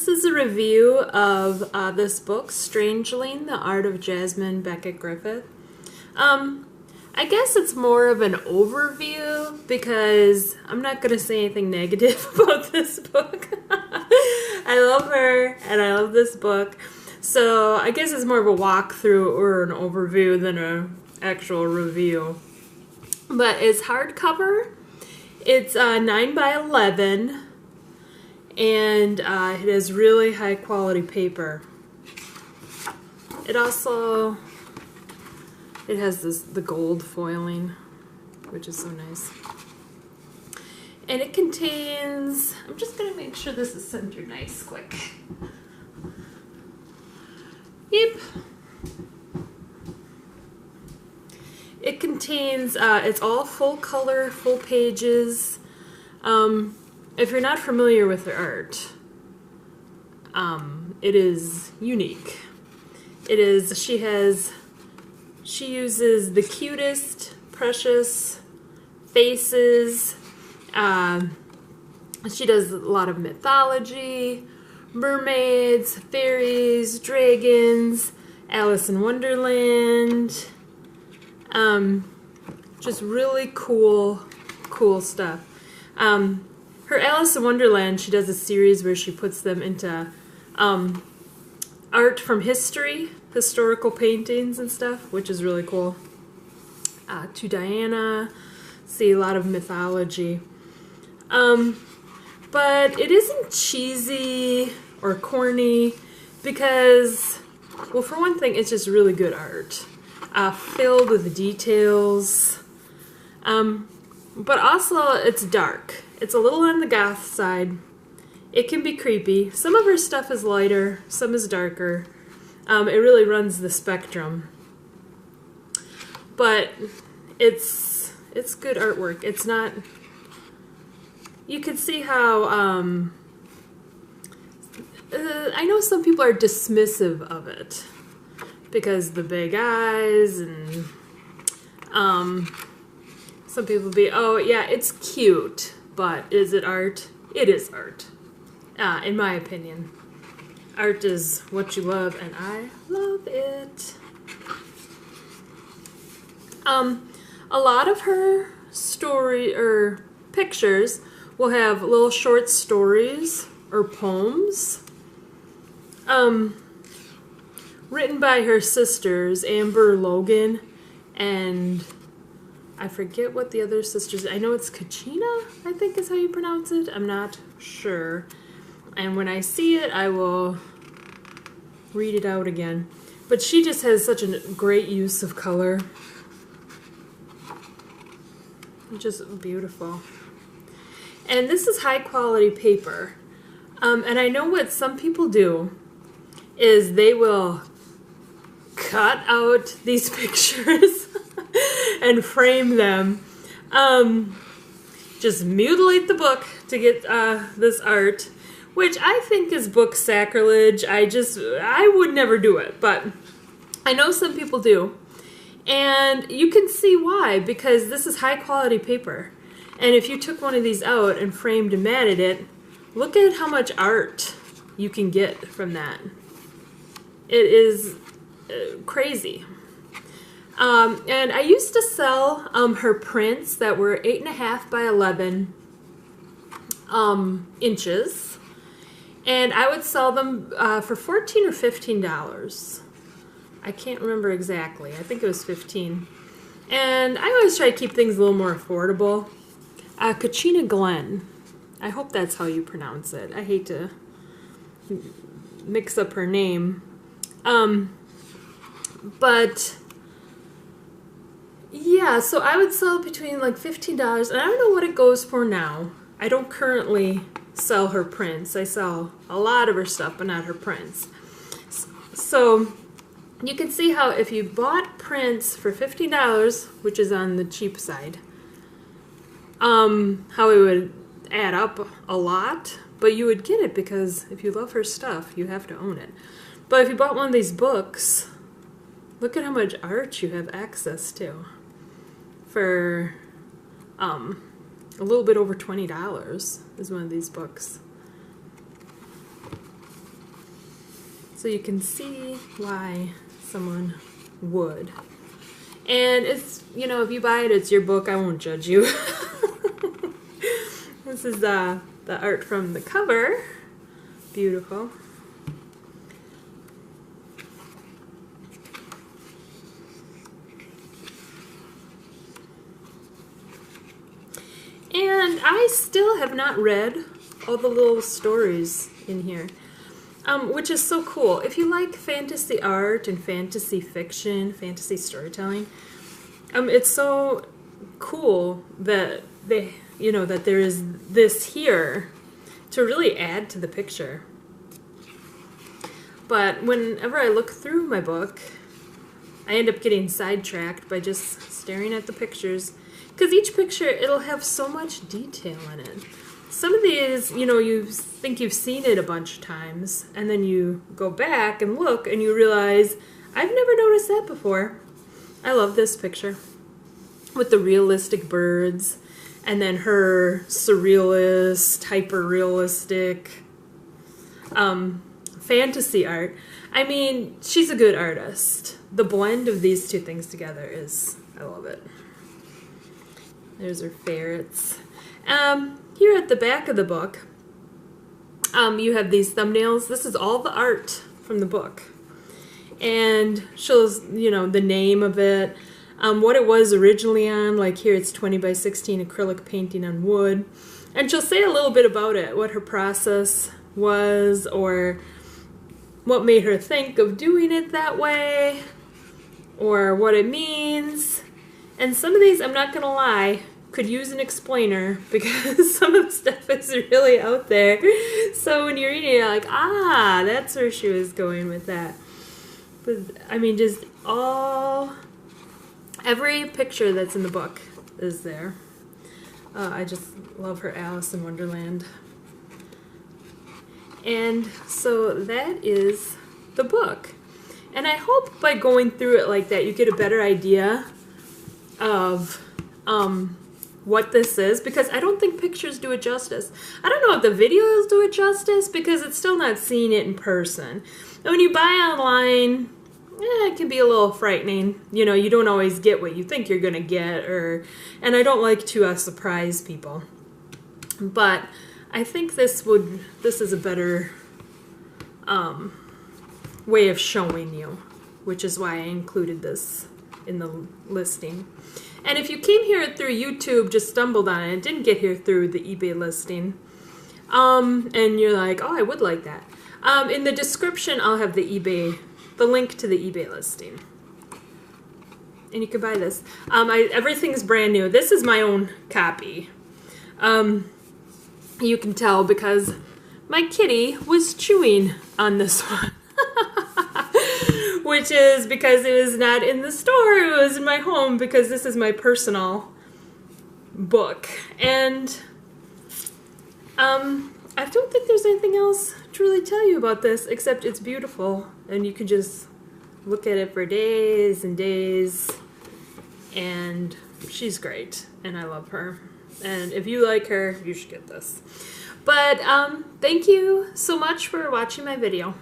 is a review of this book, Strangeling, The Art of Jasmine Becket-Griffith. I guess it's more of an overview because I'm not going to say anything negative about this book. I love her and I love this book. So I guess it's more of a walkthrough or an overview than an actual review. But it's hardcover. It's 9 by 11. And it has really high quality paper. It also, it has the gold foiling, which is so nice. And it contains, I'm just going to make sure this is centered nice quick. Yep. It contains, it's all full color, full pages. If you're not familiar with her art, it is unique. It is, she uses the cutest, precious faces. She does a lot of mythology, mermaids, fairies, dragons, Alice in Wonderland. Just really cool stuff. Her Alice in Wonderland, she does a series where she puts them into art from history, historical paintings and stuff, which is really cool. To Diana, see a lot of mythology. But it isn't cheesy or corny because, well, for one thing, it's just really good art. Filled with details. But also, it's dark. It's a little on the goth side. It can be creepy. Some of her stuff is lighter, some is darker. It really runs the spectrum. But it's good artwork. It's not... You can see how... I know some people are dismissive of it because the big eyes and... some people be, oh yeah, it's cute. But is it art? It is art, in my opinion. Art is what you love, and I love it. A lot of her story or pictures will have little short stories or poems written by her sisters, Amber Logan and I forget what the other sisters... I know it's Kachina, I think is how you pronounce it. I'm not sure. And when I see it, I will read it out again. But she just has such a great use of color. Just beautiful. And this is high quality paper. And I know what some people do is they will cut out these pictures and frame them. Just mutilate the book to get this art, which I think is book sacrilege. I would never do it, but I know some people do. And you can see why, because this is high quality paper. And if you took one of these out and framed and matted it, look at how much art you can get from that. It is crazy. And I used to sell her prints that were 8.5 by 11 inches, and I would sell them for $14 or $15. I can't remember exactly. I think it was 15. And I always try to keep things a little more affordable. Kachina Glenn. I hope that's how you pronounce it. I hate to mix up her name. But yeah, so I would sell between like $15, and I don't know what it goes for now. I don't currently sell her prints. I sell a lot of her stuff, but not her prints. So you can see how if you bought prints for $15, which is on the cheap side, how it would add up a lot, but you would get it because if you love her stuff, you have to own it. But if you bought one of these books, look at how much art you have access to for a little bit over $20 is one of these books. so you can see why someone would. And it's, you know, if you buy it, it's your book. I won't judge you. This is the art from the cover. Beautiful. And I still have not read all the little stories in here, which is so cool. If you like fantasy art and fantasy fiction, fantasy storytelling, it's so cool that they, you know, that there is this here to really add to the picture. But whenever I look through my book, I end up getting sidetracked by just staring at the pictures. Because each picture, it'll have so much detail in it. Some of these, you know, you think you've seen it a bunch of times, and then you go back and look, and you realize, I've never noticed that before. I love this picture with the realistic birds, and then her surrealist, hyper-realistic fantasy art. I mean, she's a good artist. The blend of these two things together is, I love it. There's her ferrets. Here at the back of the book, you have these thumbnails. This is all the art from the book. And shows, you know, the name of it, what it was originally on. Like here it's 20 by 16 acrylic painting on wood. And she'll say a little bit about it, what her process was, or what made her think of doing it that way, or what it means. And some of these, I'm not going to lie, could use an explainer because some of the stuff is really out there. So when you're reading it, you're like, ah, that's where she was going with that. But, I mean, just every picture that's in the book is there. I just love her Alice in Wonderland. And so that is the book. And I hope by going through it like that, you get a better idea of what this is, because I don't think pictures do it justice. I don't know if the videos do it justice, because it's still not seeing it in person. And when you buy online, it can be a little frightening. You know, you don't always get what you think you're gonna get, and I don't like to surprise people. But I think this is a better way of showing you, which is why I included this in the listing. And if you came here through YouTube, just stumbled on it, didn't get here through the eBay listing, and you're like, oh, I would like that. In the description, I'll have the link to the eBay listing. And you can buy this. Everything's brand new. This is my own copy. You can tell because my kitty was chewing on this one. Which is because it was not in the store, it was in my home, because this is my personal book. And I don't think there's anything else to really tell you about this, except it's beautiful, and you can just look at it for days and days, and she's great, and I love her. And if you like her, you should get this. But thank you so much for watching my video.